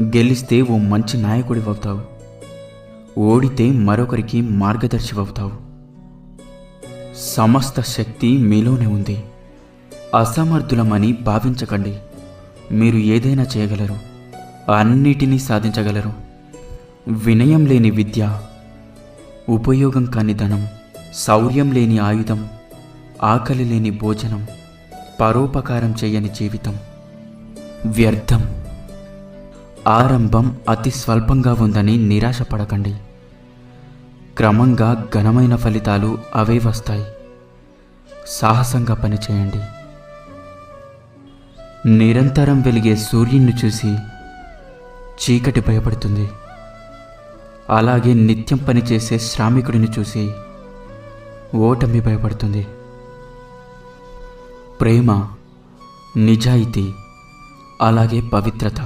గెలిస్తే ఓ మంచి నాయకుడివవుతావు, ఓడితే మరొకరికి మార్గదర్శివవుతావు. సమస్త శక్తి మీలోనే ఉంది. అసమర్థులమని భావించకండి. మీరు ఏదైనా చేయగలరు, అన్నిటినీ సాధించగలరు. వినయం లేని విద్య, ఉపయోగం కాని ధనం, శౌర్యం లేని ఆయుధం, ఆకలి లేని భోజనం, పరోపకారం చేయని జీవితం వ్యర్థం. ఆరంభం అతి స్వల్పంగా ఉందని నిరాశపడకండి. క్రమంగా ఘనమైన ఫలితాలు అవే వస్తాయి. సాహసంగా పనిచేయండి. నిరంతరం వెలిగే సూర్యుని చూసి చీకటి భయపడుతుంది. అలాగే నిత్యం పనిచేసే శ్రామికుడిని చూసి ఓటమి భయపడుతుంది. ప్రేమ, నిజాయితీ, అలాగే పవిత్రత